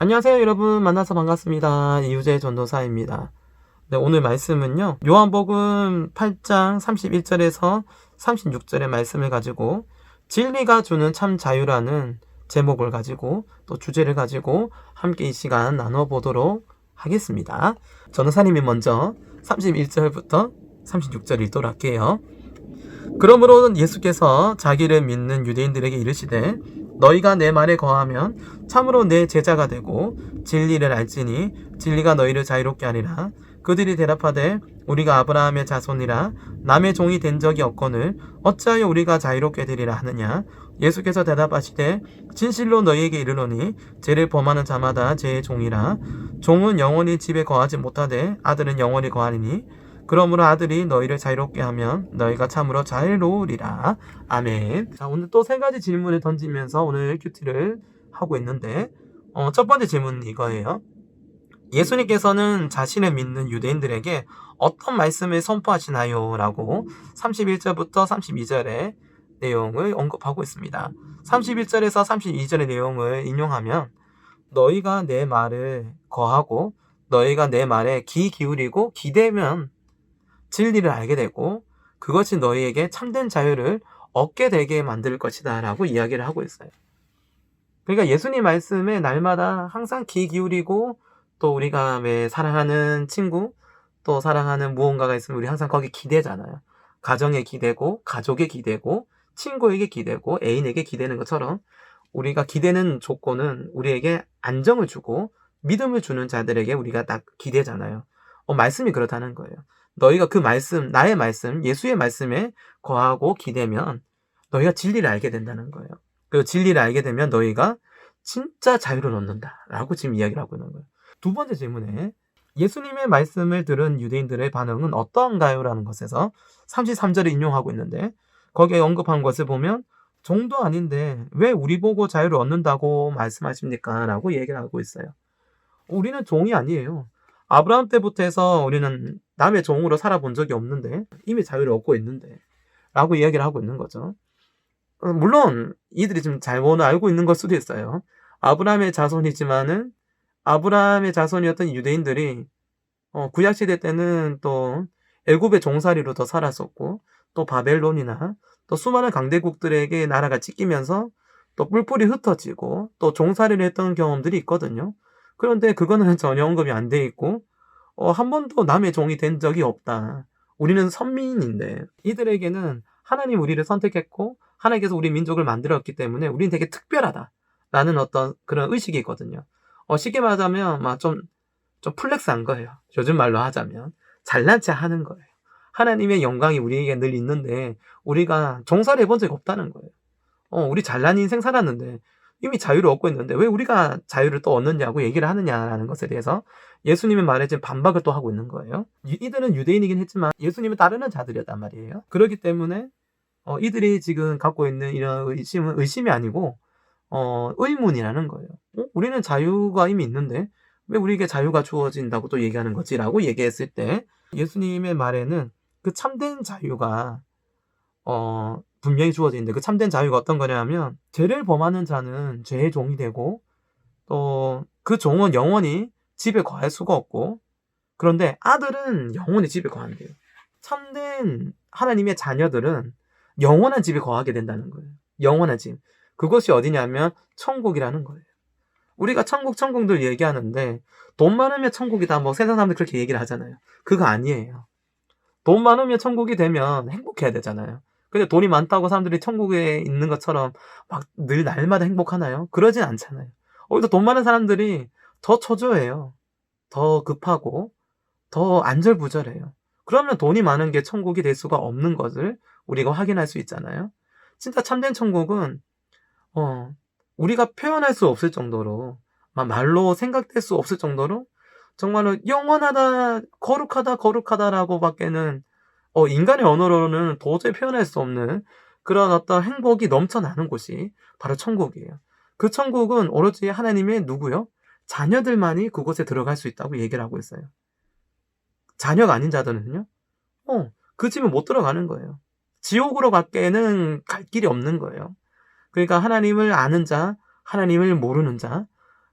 안녕하세요 여러분, 만나서 반갑습니다. 이유재 전도사입니다. 네, 오늘 말씀은요, 요한복음 8장 31절에서 36절의 말씀을 가지고 진리가 주는 참 자유라는 제목을 가지고 또 주제를 가지고 함께 이 시간 나눠보도록 하겠습니다. 전도사님이 먼저 31절부터 36절 읽도록 할게요. 그러므로 예수께서 자기를 믿는 유대인들에게 이르시되 너희가 내 말에 거하면 참으로 내 제자가 되고 진리를 알지니 진리가 너희를 자유롭게 하리라. 그들이 대답하되 우리가 아브라함의 자손이라 남의 종이 된 적이 없거늘 어찌하여 우리가 자유롭게 되리라 하느냐. 예수께서 대답하시되 진실로 너희에게 이르노니 죄를 범하는 자마다 죄의 종이라. 종은 영원히 집에 거하지 못하되 아들은 영원히 거하리니 그러므로 아들이 너희를 자유롭게 하면 너희가 참으로 자유로우리라. 아멘. 자, 오늘 또 세 가지 질문을 던지면서 오늘 큐티를 하고 있는데 첫 번째 질문은 이거예요. 예수님께서는 자신을 믿는 유대인들에게 어떤 말씀을 선포하시나요? 라고 31절부터 32절의 내용을 언급하고 있습니다. 31절에서 32절의 내용을 인용하면 너희가 내 말을 거하고 너희가 내 말에 귀 기울이고 기대면 진리를 알게 되고 그것이 너희에게 참된 자유를 얻게 되게 만들 것이다 라고 이야기를 하고 있어요. 그러니까 예수님 말씀에 날마다 항상 귀 기울이고 또 우리가 왜 사랑하는 친구 또 사랑하는 무언가가 있으면 우리 항상 거기 기대잖아요. 가정에 기대고 가족에 기대고 친구에게 기대고 애인에게 기대는 것처럼 우리가 기대는 조건은 우리에게 안정을 주고 믿음을 주는 자들에게 우리가 딱 기대잖아요. 말씀이 그렇다는 거예요. 너희가 그 말씀, 나의 말씀, 예수의 말씀에 거하고 기대면 너희가 진리를 알게 된다는 거예요. 그 진리를 알게 되면 너희가 진짜 자유를 얻는다 라고 지금 이야기를 하고 있는 거예요. 두 번째 질문에 예수님의 말씀을 들은 유대인들의 반응은 어떠한가요? 라는 것에서 33절을 인용하고 있는데 거기에 언급한 것을 보면 종도 아닌데 왜 우리 보고 자유를 얻는다고 말씀하십니까? 라고 얘기를 하고 있어요. 우리는 종이 아니에요. 아브라함 때부터 해서 우리는 남의 종으로 살아본 적이 없는데 이미 자유를 얻고 있는데 라고 이야기를 하고 있는 거죠. 물론 이들이 좀 잘못 알고 있는 걸 수도 있어요. 아브라함의 자손이지만은 아브라함의 자손이었던 유대인들이 구약시대 때는 또 애굽의 종살이로 더 살았었고 또 바벨론이나 또 수많은 강대국들에게 나라가 찢기면서 또 뿔뿔이 흩어지고 또 종살이를 했던 경험들이 있거든요. 그런데 그거는 전혀 언급이 안 돼 있고 한 번도 남의 종이 된 적이 없다. 우리는 선민인데 이들에게는 하나님 우리를 선택했고 하나님께서 우리 민족을 만들었기 때문에 우리는 되게 특별하다라는 어떤 그런 의식이 있거든요. 쉽게 말하자면 좀 플렉스한 거예요. 요즘 말로 하자면 잘난 체 하는 거예요. 하나님의 영광이 우리에게 늘 있는데 우리가 종살이 해본 적이 없다는 거예요. 우리 잘난 인생 살았는데 이미 자유를 얻고 있는데 왜 우리가 자유를 또 얻느냐고 얘기를 하느냐라는 것에 대해서 예수님의 말에 지금 반박을 또 하고 있는 거예요. 이들은 유대인이긴 했지만 예수님을 따르는 자들이었단 말이에요. 그렇기 때문에 이들이 지금 갖고 있는 이런 의심은 의심이 아니고 의문이라는 거예요. 우리는 자유가 이미 있는데 왜 우리에게 자유가 주어진다고 또 얘기하는 거지? 라고 얘기했을 때 예수님의 말에는 그 참된 자유가 분명히 주어지는데 그 참된 자유가 어떤 거냐면 죄를 범하는 자는 죄의 종이 되고 또 그 종은 영원히 집에 거할 수가 없고 그런데 아들은 영원히 집에 거한대요. 참된 하나님의 자녀들은 영원한 집에 거하게 된다는 거예요. 영원한 집. 그것이 어디냐면 천국이라는 거예요. 우리가 천국들 얘기하는데 돈 많으면 천국이다. 세상 사람들 그렇게 얘기를 하잖아요. 그거 아니에요. 돈 많으면 천국이 되면 행복해야 되잖아요. 근데 돈이 많다고 사람들이 천국에 있는 것처럼 막 늘 날마다 행복하나요? 그러진 않잖아요. 오히려 돈 많은 사람들이 더 초조해요. 더 급하고 더 안절부절해요. 그러면 돈이 많은 게 천국이 될 수가 없는 것을 우리가 확인할 수 있잖아요. 진짜 참된 천국은 우리가 표현할 수 없을 정도로 말로 생각될 수 없을 정도로 정말로 영원하다 거룩하다라고 밖에는 인간의 언어로는 도저히 표현할 수 없는 그런 어떤 행복이 넘쳐나는 곳이 바로 천국이에요. 그 천국은 오로지 하나님의 누구요? 자녀들만이 그곳에 들어갈 수 있다고 얘기를 하고 있어요. 자녀가 아닌 자들은요? 그 집은 못 들어가는 거예요. 지옥으로 밖에는 갈 길이 없는 거예요. 그러니까 하나님을 아는 자, 하나님을 모르는 자,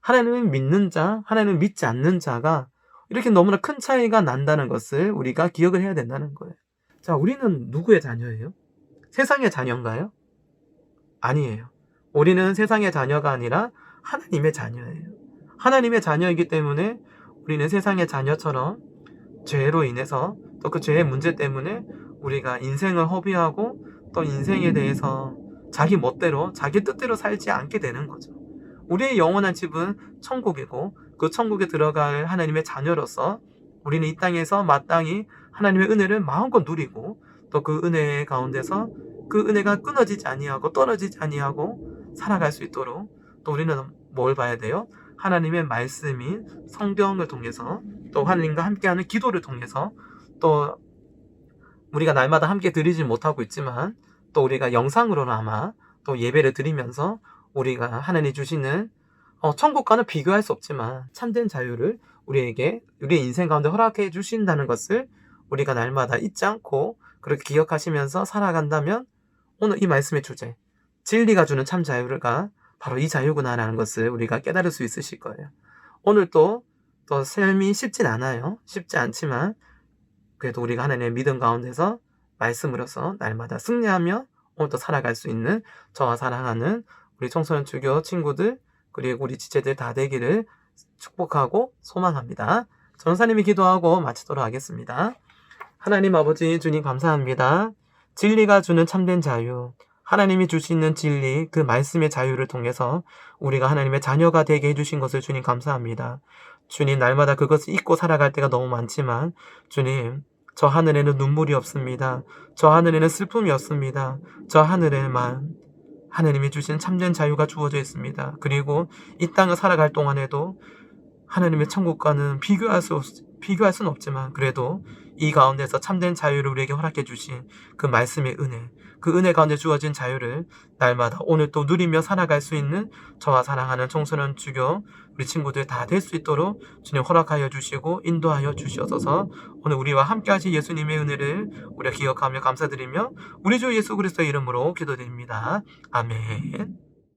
하나님을 믿는 자, 하나님을 믿지 않는 자가 이렇게 너무나 큰 차이가 난다는 것을 우리가 기억을 해야 된다는 거예요. 자, 우리는 누구의 자녀예요? 세상의 자녀인가요? 아니에요. 우리는 세상의 자녀가 아니라 하나님의 자녀예요. 하나님의 자녀이기 때문에 우리는 세상의 자녀처럼 죄로 인해서 또 그 죄의 문제 때문에 우리가 인생을 허비하고 또 인생에 대해서 자기 멋대로 자기 뜻대로 살지 않게 되는 거죠. 우리의 영원한 집은 천국이고 그 천국에 들어갈 하나님의 자녀로서 우리는 이 땅에서 마땅히 하나님의 은혜를 마음껏 누리고 또 그 은혜 가운데서 그 은혜가 끊어지지 아니하고 떨어지지 아니하고 살아갈 수 있도록 또 우리는 뭘 봐야 돼요? 하나님의 말씀인 성경을 통해서 또 하나님과 함께하는 기도를 통해서 또 우리가 날마다 함께 드리지 못하고 있지만 또 우리가 영상으로나마 또 예배를 드리면서 우리가 하나님이 주시는 천국과는 비교할 수 없지만 참된 자유를 우리에게 우리의 인생 가운데 허락해 주신다는 것을 우리가 날마다 잊지 않고 그렇게 기억하시면서 살아간다면 오늘 이 말씀의 주제 진리가 주는 참 자유가 바로 이 자유구나라는 것을 우리가 깨달을 수 있으실 거예요. 오늘 또 삶이 쉽진 않아요. 쉽지 않지만 그래도 우리가 하나님의 믿음 가운데서 말씀으로서 날마다 승리하며 오늘도 살아갈 수 있는 저와 사랑하는 우리 청소년 주교 친구들 그리고 우리 지체들 다 되기를 축복하고 소망합니다. 전사님이 기도하고 마치도록 하겠습니다. 하나님 아버지 주님 감사합니다. 진리가 주는 참된 자유, 하나님이 주시는 진리, 그 말씀의 자유를 통해서 우리가 하나님의 자녀가 되게 해주신 것을 주님 감사합니다. 주님 날마다 그것을 잊고 살아갈 때가 너무 많지만 주님 저 하늘에는 눈물이 없습니다. 저 하늘에는 슬픔이 없습니다. 저 하늘에만 하나님이 주신 참된 자유가 주어져 있습니다. 그리고 이 땅을 살아갈 동안에도 하나님의 천국과는 비교할 수는 없지만 그래도 이 가운데서 참된 자유를 우리에게 허락해 주신 그 말씀의 은혜, 그 은혜 가운데 주어진 자유를 날마다 오늘 또 누리며 살아갈 수 있는 저와 사랑하는 청소년 주교 우리 친구들 다 될 수 있도록 주님 허락하여 주시고 인도하여 주시옵소서. 오늘 우리와 함께 하신 예수님의 은혜를 우리가 기억하며 감사드리며 우리 주 예수 그리스도의 이름으로 기도드립니다. 아멘.